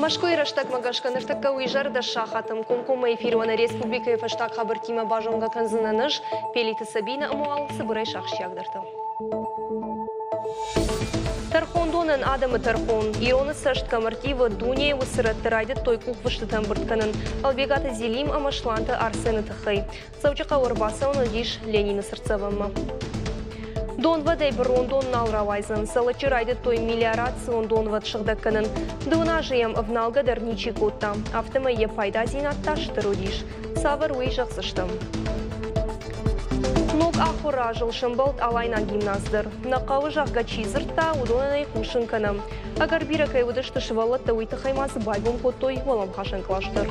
Машкой раштак магашкан иртакка уйжар да шахатым комкома эфирвана республика фаштак хабартима бажонга канзынаныш пелиты Сабина амуал сыбырай шахшиагдырты. Тархондонын адамы тархон, ироны сашт камартива дуния высыраттырайды той кухвыштытан бұртканын, албегаты зелим амашланты арсены тахай. Саучақа орбаса оны диш Ленина сырцавамма. Донвадай брондон налравайзан, салачырайды той миллиарацион донвад шыгдакканын. Дуна жиям вналгадар ничи котта, автомайе пайда зинатташтыру диш. Савар уй жақсыштым. Ног ахура жылшымбалт алайнан гимназдыр. Нақауы жақға чизыртта удонанай хушынканам. Агар биракай удышты шывалатта уйты хаймасы байгон коттой валам хашын клаштыр.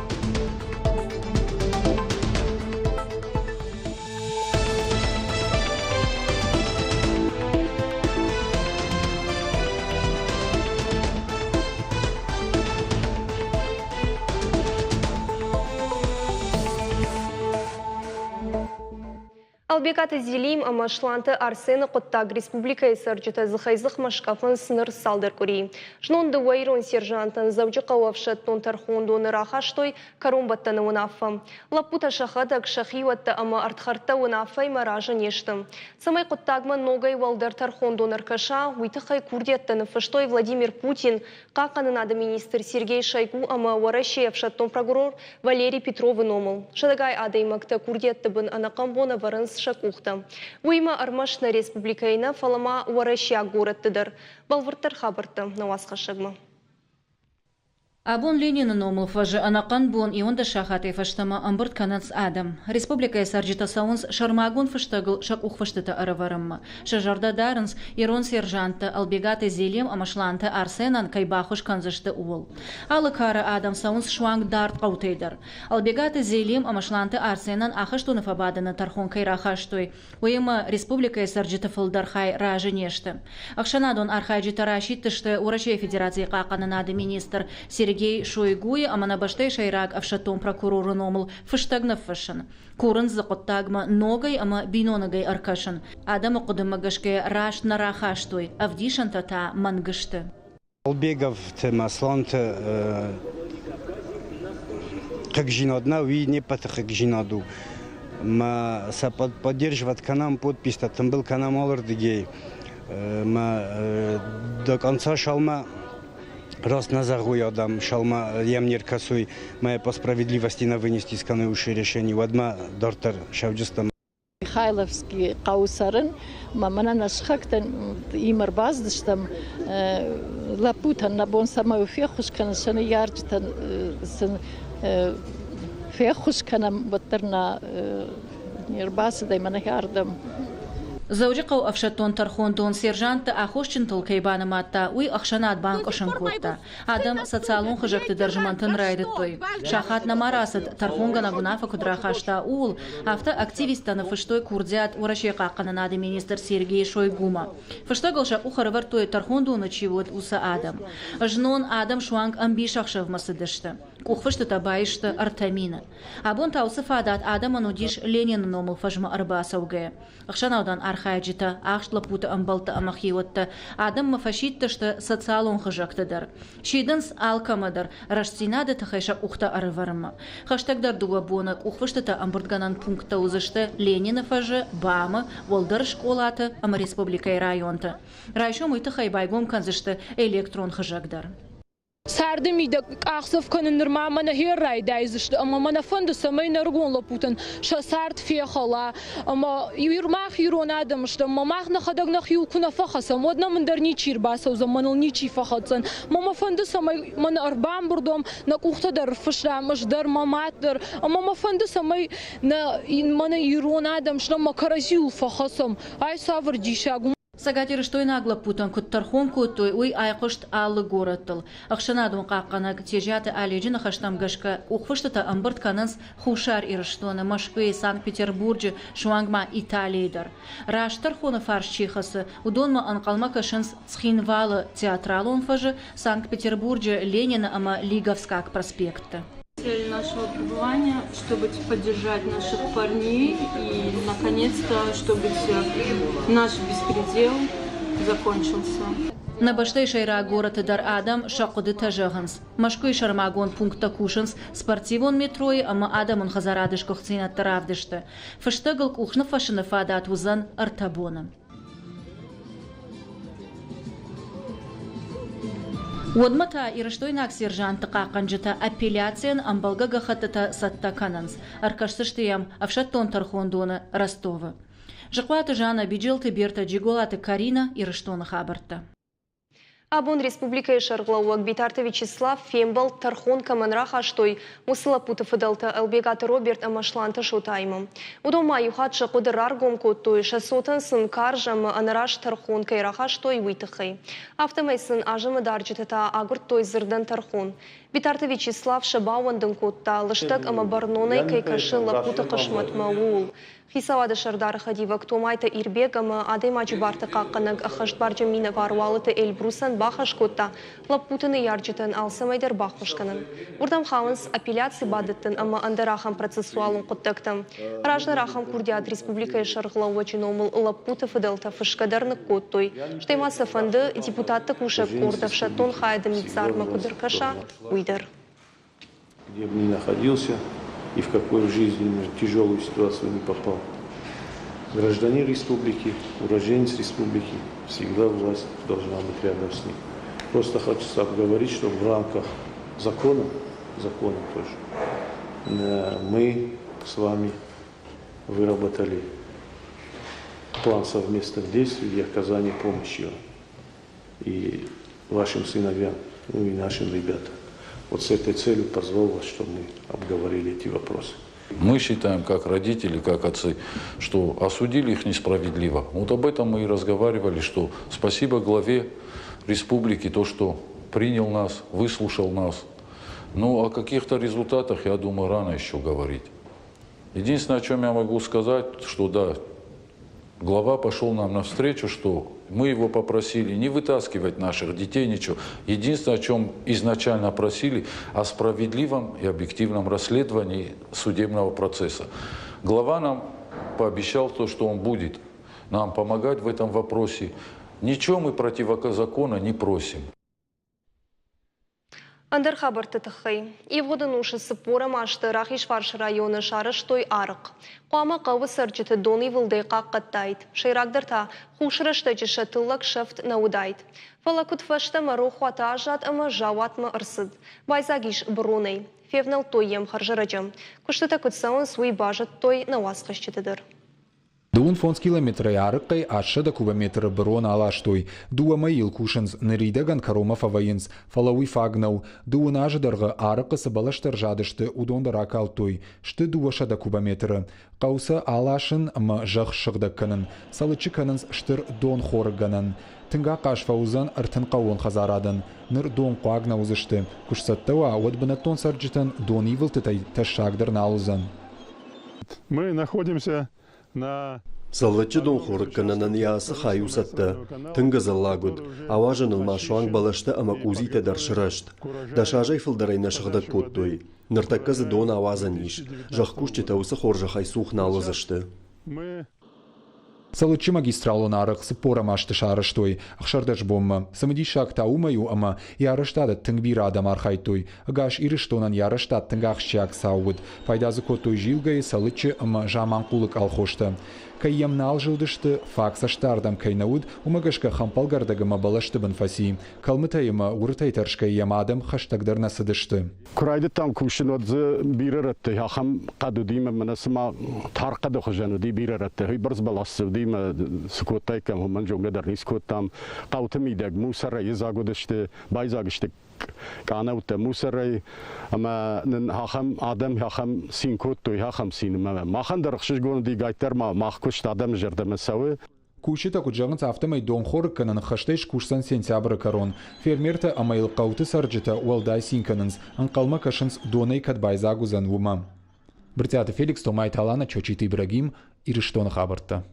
Албекаты зелим амашланты арсены қоттаг республика сарджета захайзық машкафын сыныр салдыр көрей. Жнонды уайрон сержантын завжы қауапшаттон тархондоны рахаштой карумбаттаны унафы. Лапута шахадаг шахиватта ама артхарта унафай маражын ештім. Самай қоттагман ногай валдар тархондоныр каша уйтықай курдеттаны фыштой Владимир Путин, қақанын ады министр Сергей Шойгу ама варашеев шаттон прокурор Валерий Петровы номыл. Шадагай адаймакта курдеттібін анақамбона варынс шакухта. Уйма армашна республикайна фалама варашия городтыдыр. Балвырттар хабырты навасқа шагма. Абон Ленина номыл фажы анакан бон и онда шахаты фаштама амбырт канац адам. Республика сарджита саунс шармагун фаштагыл шак ухфаштыта араварымма. Шажарда дарынс ирон сержанта албегаты зелем амашланта арсенан кайбахуш канзышты уол. Алы кара адам саунс шванг дарт qauteyдар. Албегаты зелем амашланта арсенан ахаштуны фабаданы тархон кайрахаштой. Уйма республика сарджита фылдархай ражы нешты. Ахшанадон архайджита рашиттышты Урачей Федерации қақанынады министр Сергей Шойгу амана баштай шайрак авшатон прокуроры номыл фыштагна фышын. Курын зақоттагма ногай ама бинонагай аркашын. Адам оқыдымагашке раш нарахаштой, авдишан тата мангышты. Албегов масланты как жинодна, уи не пата как жиноду. Ма са поддерживать канам подпись, там был канам алырдыгей. Ма до конца шалма раз на загуй адам шалма ямнер касуй моя по справедливости на вынести сканы уши решений одна дортер шавджистам Михайловский каусарын мамана нашхактан имар баздыштам лапутан на бон самой фехушкан шаны ярджтан сын фехушканам баттерна нербасы дай мана ярдам. Заужиқау авшаттон тархондон сержанты ахошчин толкайбаны матта уй ахшанат банк ошанкотта. Адам социалон хыжакты даржымантын райды той. Шахат намарасыд тархонгана гунафа кудрахашта ул авто активистаны фыштой курдят урашеқа қананады министр Сергей Шойгума. Фыштагылша ухарывар той тархондоны чивот уса Адам. Жнон Адам шуанг амбишахшав масыдышты. Кухфышты табайышты артамина. Абон таусы фадат Адам анудиш Ленин номыл фажма арбасауге. Ахшанаудан архайджита ахшла пута амбалта амахиотта адам мафашиттышты социалон хыжактыдар. Шидынс алкамадар раштинады тахайша ухта арыварыма. Хаштагдар дуабона ухвыштыта амбуртганан пункта узышты Ленина фажы бамы волдар школаты ама республикай районта. Райшом уйты хайбайгом канзышты электрон хыжагдар. Сардым ида ахсов каныныр мамана херрай дайзышты, ама мана фонды самай наргон лапутан, ша сард фехала, ама юрмах юрон адамышты, мамах нахадагнах юлкуна фахаса, модна мандар ничир баса, заманыл ничи фахатсан, мама фонды самай мана арбам бурдом, на кухтадар фышрамыш, дар маматдар, ама фонды самай на мана юрон адамышты, макаразил фахасам, ай савр дишагум. Сагатир штой нагла путан кут тархон кутой уй айқышт алы городтыл. Ахшанадун қаққанаг тежаты алежина хаштам гашка ухвыштыта амбырт кананс хушар ирыштоны Москве, Санкт-Петербурге, шуангма Италийдар. Раш тархоны фарш чихасы удонма анқалма кашынс цхинвалы театралон фажы Санкт-Петербурге Ленина ама Лиговскак проспекта. Цель нашего пребывания, чтобы поддержать наших парней и, наконец-то, чтобы наш беспредел закончился. Набаштай шайра город дар Адам шақуды тажығынс. Машкой шармагон пункта кушынс спортивон метрои ама Адамын хазарадыш көхцинат таравдышты. Фаштагыл кухны фашыны фадат узан артабоны. Уадмата ирыштойнак сержанты қақанжыта апелляциян амбалга гахатыта сатта кананс. Аркашсыштыям авшаттон тархондоны Ростовы. Жықваты жана биджелты берта джиголаты Карина ирыштоны хабарты. Абон республика Шарглауак Битарты Вячеслав Фембал Тархон Каманраха Штой Мусылапуты Фыдалты Албегаты Роберт Амашланты Шотаймы. Удома юхатшы қудырар гомкоттой шасотын сын каржамы анараш Тархон Кайраха Штой Уйтыхай. Автомайсын ажымы дарджетата агурт той зырдан Тархон. Битарты Вячеслав Шабауандын котта лыштак ама барноной кайкашы лапуты қышмат маул. Хисавады шардар хадива ктомайта ирбег ама адемачы барты қаққаныг ахашт баржы мина варуалыты Эльбрусан бахаш котта лапутыны ярджетын алсамайдар бахушканын. Урдам хауынс апелляции бадыттын ама андарахам процессуалын құттықтым. Ражнарахам курдиат республика Шарглауа чиномыл лапуты фыдалта фышкадарны коттой. Штаймасы фанды депутатты кушак кордов шатон хайды митсарма кудыркаша уйдар. Где бы ни находился и в какой жизненную тяжелую ситуацию не попал. Гражданин республики, уроженец республики, всегда власть должна быть рядом с ним. Просто хочется обговорить, что в рамках закона тоже, мы с вами выработали план совместных действий и оказания помощи и вашим сыновьям, ну и нашим ребятам. Вот с этой целью позвал вас, чтобы мы обговорили эти вопросы. Мы считаем, как родители, как отцы, что осудили их несправедливо. Вот об этом мы и разговаривали, что спасибо главе республики, то, что принял нас, выслушал нас. Но о каких-то результатах, я думаю, рано еще говорить. Единственное, о чем я могу сказать, что да, глава пошел нам навстречу, что мы его попросили не вытаскивать наших детей, ничего. Единственное, о чем изначально просили, о справедливом и объективном расследовании судебного процесса. Глава нам пообещал то, что он будет нам помогать в этом вопросе. Ничего мы противозакона не просим. Андер хабарты тахай. Евгодын ушы сыпора машты Рахишварш районы шарыштой арық. Қуама қауы сырчыты доны вылдай қаққаттайд. Шайрагдырта хушырышты жышатыллак шафт наудайд. Фалакут фашты мару хуата ажат ама жауатмы ырсыд. Байзагиш бронай. Февнал той ем харжырачым. Куштыта күтсауын суй бажат той науасқышчытыдыр. Дуун фонс километры арыккай ашшада кубометры брон алаштой. Дуа маил кушынс ныридаган каромафа вайынс. Фалауи фагнау. Дуун ажыдарғы арықысы балаштар жадышты удондар акалтой. Шты дуашада кубометры. Қаусы алашын ма жақ шығдакканын. Салычы канынс штыр дон хорыганын. Тынға қашфаузан артын қауын хазарадын. Ныр дон қуагна узышты. Кушсаттауа уадбанаттон сарджитан дон ивылтытай ташшагдыр налузан. Мы находимся Салвачы дон хорыккананан ясы хаюсатты. Тынғы заллагуд. Аважын ылмашуан балашты амак узите даршырашт. Дашажай фылдарайна шығдат коттой. Ныртакказы дон авазаниш. Жахкушчы таусы хоржахай сух налызышты. Салычы магистралон арық сыпора машты шарыштой. Ақшардаш бомма. Самыди шак таумаю ама ярыштады тыңбир адам архайтой. Агаш ирыштонан ярыштад тыңғақшчак сауыд. Пайдазы коттой жилгай салычы ама жаманқулық алхошты. Кайямнал жылдышты факса штардам кайнауд умагашка хампалгардагы мабалашты банфаси. Калмытайыма уртайтаршка ямадам хаштагдарна сыдышты. Kuraydı tam kuşunodzu bir arattı. Yaxam qadudima manasma tarqadı xojanu bir arattı. Hıbrız balası dima skotaykem human jongladar riskotam. Qawtimidag musara zagodıştı. Bayzagıştı. Kanavta musara ama yaxam adam yaxam sinkotto yaxam sinima. Maxandar xishgonu di gaytarma maxkush adam jardama sawi. Кушита куджагынц автомай дон хорыкканын хаштайш кушсан сентябры карон. Фермерта амайл қауты сарджита уалдай синканынс, анқалма кашынс донай кадбайзагузан вума. Бртяты Феликс Томай Талана Чочит Ибрагим Ирыштон хабарта.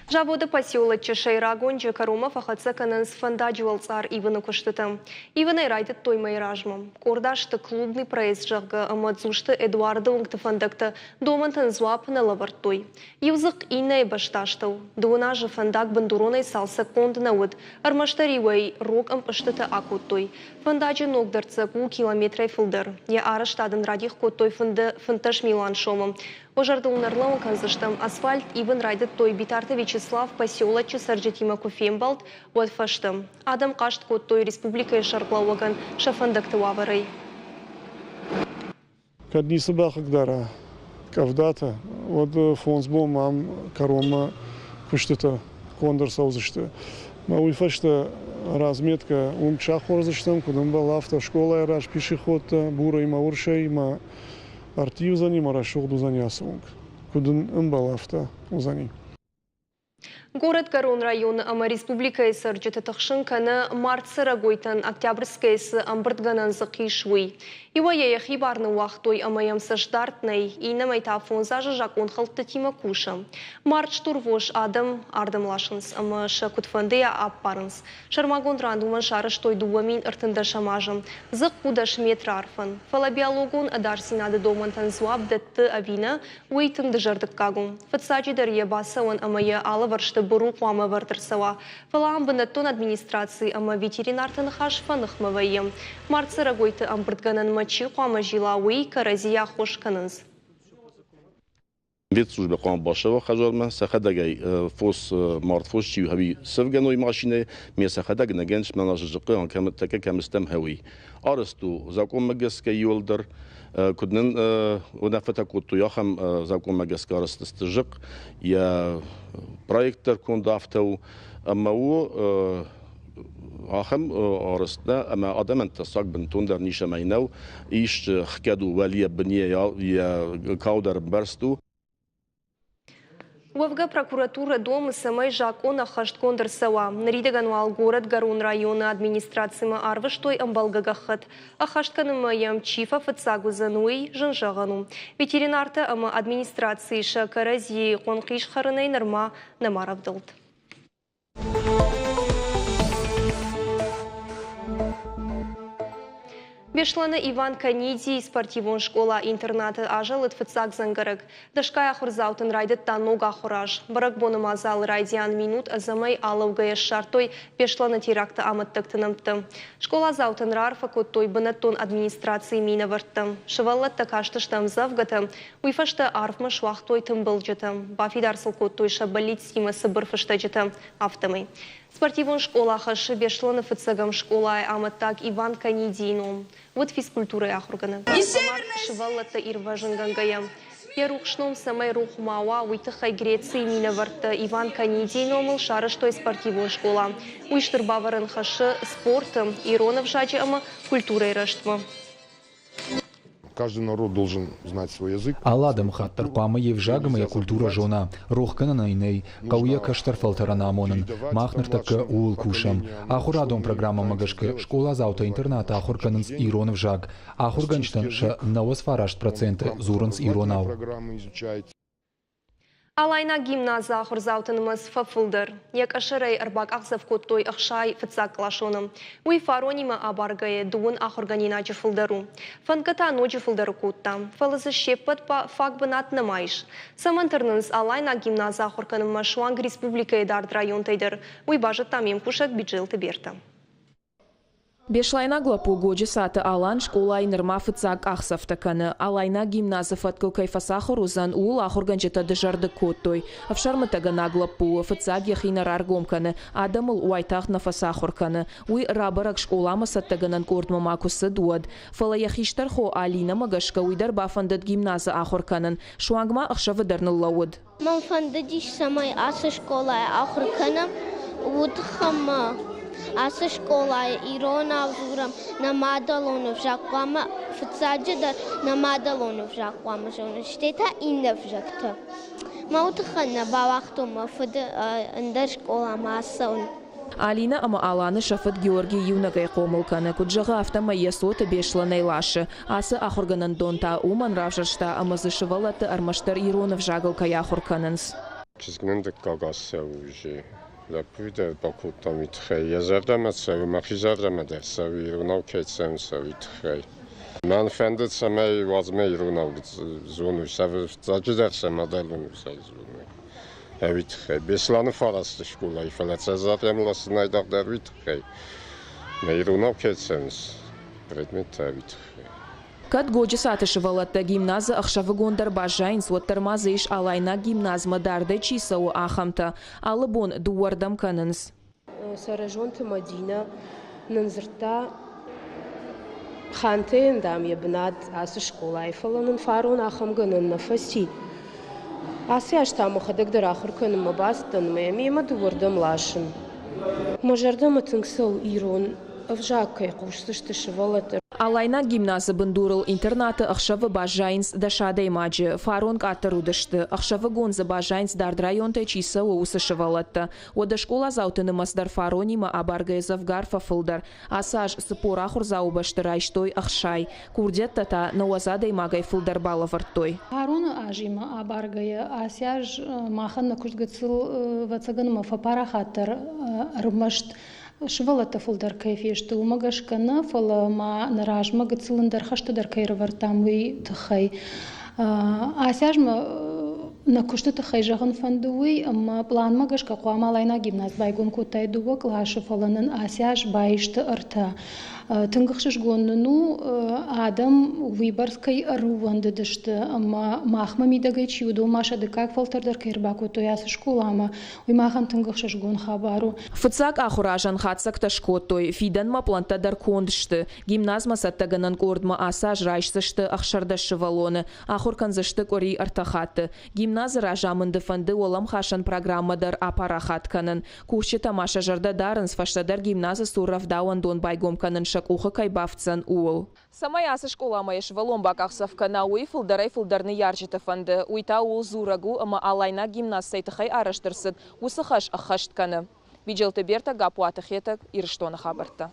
Жаводы поселочы Шайрагонжи Карумов ахацаканын сфандажуал цар Ивана Куштытым. Ивана райдет тоймай ражмам. Кордашты клубный проезд жағы амадзушты Эдуарда Унгтыфандакты домантын зуап на лавартой. Юзык инай башташтыл. Дуна же фандак бандуронай салса конднауд. Армаштаривай рог ампыштыты акуттой. Фандажи ногдарцы ку километрай фылдыр. Я араштадын радих коттой фанташ Милан шомым. Ожарды унарлауын канзыштым. Асфальт Иван райдет той битарты Вячеслав поселочы Сарджетима Куфембалт вот фаштым. Адам кашт кот той республика Шарклауаган шафандакты ваварай. Кадни собахагдара. Кавдата. Вот фонсбо мам Карома Куштыта кондор саузышты. Ма уйфашта разметка умчахорзыштым, кудым был автошкола раш пешеход бура и мауршай ма артив за ним рашохду занясунг. Кудым был авто узани. Город Гарон районы ама республика Сарджеты тахшын каны март сырагойтан Октябрьская с амбыртганан зақишуй. Ива яяхи барны уақтой ама ямсаштартнай и намайта фонзажы жакон халты тима кушам. Март штурвош адам ардам лашынс ама шакутфандея аппарынс. Шармагон рандуман шарыш той дуамин ыртында шамажым. Зық кудаш метр арфан. Фалабиологон адарсинады домантан зуаб датты авина уейтым дыжардык кагун. Фатсаджи дарья басауан ама я алаваршты буру қуама вартырсава. Фалаам бінаттон администрации ама ветеринартын хашфаных мавайым. Март сырагойты амбыртганан мачи қуама жилауи каразия хошканыныз. Ветслужба қуама башава хажарма, сахадагай фос мартфос чиу хави сывганой машине, ме сахадаг нагенш манажы жықы анкамыттака камыстам хауи. Арысту закон магаска юлдар, куднын унафата кутту яхам закон магаска арыстысты жық, я проекттар кондафтау, ама у ахам арыстна, ама адаман тасак бін тондар ниша майнау, иш хкаду валия біне я каудар барсту. Уавга прокуратура дома самай жакона хашткондыр сава. Наридегануал город Гарун района администрацияма арвыштой амбалгагахат. А хаштканыма ям чифа фацагу зануй жынжагану. Ветеринарта ама администрации шакарази конкиш харынай нырма намаравдылд. Бешланы Иван Каниди спортивон школа интерната ажалыт фыцак зангарык. Дашкая хурзаутын райдыт танога хураж. Барак бонымазал райдиан минут азамай алаугая шартой бешланы теракты аматтыктынымты. Школа заутын рарфа коттой бынаттон администрации мина варттым. Шываллатта каштыштам завгатым. Уйфашта арфма швахтой тымбылжытым. Бафидарсыл коттой шабалит сима сыбырфышта жытым автомай. Спортивон школа хашы бешланы фыцагам школа аматтак Иван Канидином. Вот физкультура яхургана. Шываллата ирважын гангаям. Ярухшном самай рух мауа уйтыхай Греции мина варта Иван Канидином шарыштой спортивон школа. Уйштыр баварын хашы спортом, иронов жаджи ама культурой раштма. Каждый народ должен знать свой язык. Аладам хаттар пама евжагама я культура жона. Рохкана найней. Кауя каштар фалтарана амонын. Махнер така уул кушам. Ахурадом программа магашка. Школа заута интерната ахурканынс иронов жаг. Ахурганштан ша навос фарашт проценты зуранс иронау. Алайна гимназа ахурзаутынымыз фафылдыр. Як ашырай арбак ақзав коттой ақшай фыцак лашоным. Уй фаронима абаргае дуын ахурганина жыфылдару. Фанката но жыфылдару котта. Фалызы шеппат па фак бынат намайш. Самантырныныз алайна гимназа ахурканыма шуанг республика эдард район тайдыр. Уй бажыт тамем кушак бюджеты берта. Бешлайна глапу годжи саты алан школа айнырма фыцак ахсафтаканы. Алайна гимназы фаткал кайфасахы рузан уул ахурганчета дыжарды коттой. Авшармытагана глапу фыцак яхинар аргомканы. Адамыл уайтах нафасахурканы. Уй рабарак школама саттаганан кордмамакусы дуад. Фала яхиштар хо алина магашка уйдар бафандат гимназы ахурканын. Шуангма ахшавыдарныл лауд. Малфандадиш самай асы школа ахурканы. Удхама. Асы школа ирона взурам на мадалонов жаквама фцаджа на мадалонов жаквама жона штета инна вжакта. Маутхана бавахтома фд андер школа масаун. Алина ама аланы шафыт Георгий юнагай комылканы. Куджага автома ясоты бешланай лашы. Асы ахурганан донта уман равжашта амазы шывалаты армаштар иронов жагыл кая ахурканынс. Çizginin gagası uji. Lapüde bakuttam itxey. Yazarda sevi, maxizarda da sevi. Runav keçsem sevi itxey. Man fendet samay vazme runav zonu sevi. Zacıderse modelunu sevi zonu. Evet, beslanı farastı şkola. İfalatsa zaten lasınay dağlar itxey. Meyrunav keçseniz. Предмет evet. Кад годжи сатышывалатта гимназы ахшавы гондар бажайнс уаттармазы иш алайна гимназма дарды чисау ахамта. Алыбон дуардам канынс. Саражонты Мадина нынзырта хантын дам ебнад асы школа айфаланын фарон ахамганын нафаси. Асы аштамы хадагдыр ахыр көнім мабастын мема дуардам лашын. Мажардам атыңсау ирон авжаккай қушсышты шывалатыр. Алайна гимназы бындурыл интернаты ахшавы бажайнс дашадай маджы. Фарон катарудышты. Ахшавы гонзы бажайнс дард районта чисау усышывалатты. Ода школа заутынымасдар фаронима абаргайзав гарфа фылдар. Асаж сыпора хурзаубашты райштой ахшай. Курдеттата науазадай магай фылдар балавартой. Фарон ажима абаргая асяж маханна кушгацыл вацаганыма фапара хаттар рымашт. Швалата фулдар кайфешты умагашкана фала ма наражма гацылындар хаштадар кайрвартамый тхай асяжма на кушты тхай жагын фандуй ама план магашка куамалайна гимназ байгон котай дуга клашы фаланын асяж байшты арта тынгыхшыш гонну адам выборской руванды дышты ама махма мидагай чиуду машады как фалтардар кайрбаку тоясы школама уймахан тынгыхшыш гон хабару Фыцак ахуражан хатсак ташкотой фидан ма плантадар кондышты гимназма саттаганан кордма асаж райшсышты ахшардышы валоны ахурканзышты кори артахаты гимназ ражамынды фанды олам хашан программадар апарахатканын кушчы тамаша жарда дарын сфаштадар гимназы сурравдауан дон байгомканын шак ухы кайбавцан уол. Самай асы школама еш валомбак ахсавкана уй фылдарай фылдарны ярчыты фанды уйта уол зурагу ама алайна гимназ сайтыхай араштырсыд усыхаш ахаштканы. Виджелты берта гапуатыхетак ирыштоны хабарта.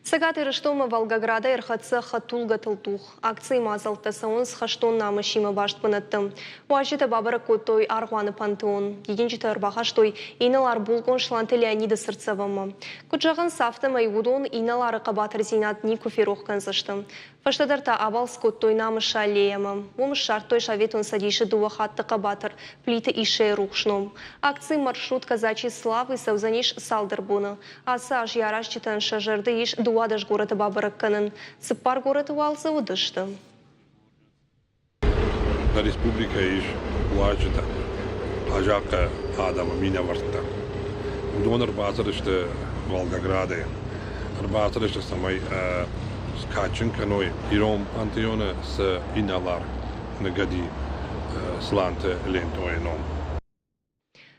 Сагат Ирыштома Волгограда РХЦ Хатулга Тылтух. Акции мазалты саунс хаштон намы шима башт пынаттым. Уажита бабара котой аргуаны пантеон. Егенчиті арбахаштой иналар булгон шланты Леонида Сырцевама. Куджаган сафтым айгудон иналары қабатыр зинат Нику Ферохкан заштым. Фаштадарта абал скоттой намы шалеяма. Ом шартой шаветон садиши дуахатты қабатыр плиты ише рухшном. Акции маршрут казачий славы савзаниш салдырбуны. Асаж яраш читан шажарды иш дуадаш город бабаракканын. Сыппар город уалзы удышты. На республика иш уачыта. Ажака адама меня варта. Донор базарышты Волгограде. Базарышты самай скачын каной. Иром антионы с иналар. Нагади сланты лентойном.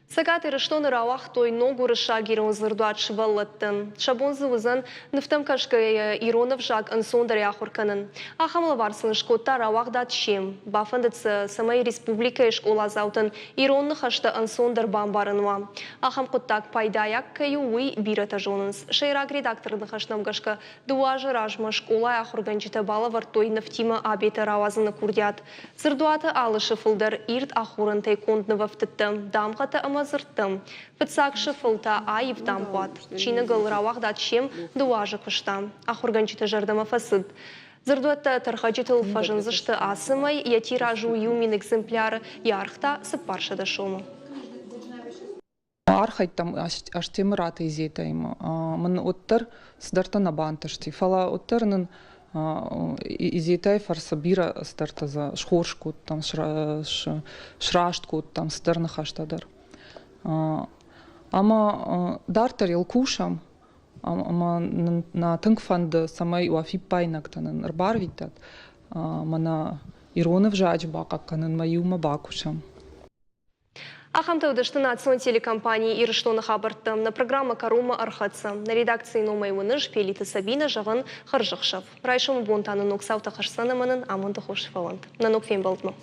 Сагат Ирыштон рауах той ногу рышагирон зырдуат шываллаттын. Шабонзы вызын нефтам кашкая иронов жак ансондар яхурканын. Ахамла варсын шкотта рауах дат шем. Бафандыцы самай республика школа заутын иронны хашты ансондар бамбарынва. Ахам коттак пайдаяк каю уй бирата жонынс. Шайрак редакторны хашнам гашка дуажы ражма школа яхурганчита балавар той нефтима абеты рауазыны курдят. Зырдуаты алышы фылдар ирт ахурын тайкондны вафтытты. Дамғаты ама зырттым. Фыцак шыфылта айып дампуат. Чиныгыл рауах датшем дуажы кышта. Ахурганчиты жардама фасыд. Зырдуатта тархачитыл фажынзышты асымай, я тиражу юмин экземпляры ярхта сыпаршада шома. Архайттам аштемыраты изетайм. Мын оттар сдартана бантышти. Фала оттарнын изетай фарса бира стартаза шхоршкут, там шрашткут, там сдарны хаштадар. Ама дартар елкушам, ама на тынгфанды самай уафи пайнактанын рбарвитат, мана иронов жач бакакканын маюма бакушам. Ахамта удышты национ телекомпании Ирыштоны хабарты. На программа Карума Архатса. На редакции Номай Уныш Пелита Сабина Жаган Харжықшав. Райшым Бонтаны Ноксаута Хашсанаманын Аманды Хошфаланд. На Нокфен Балдма.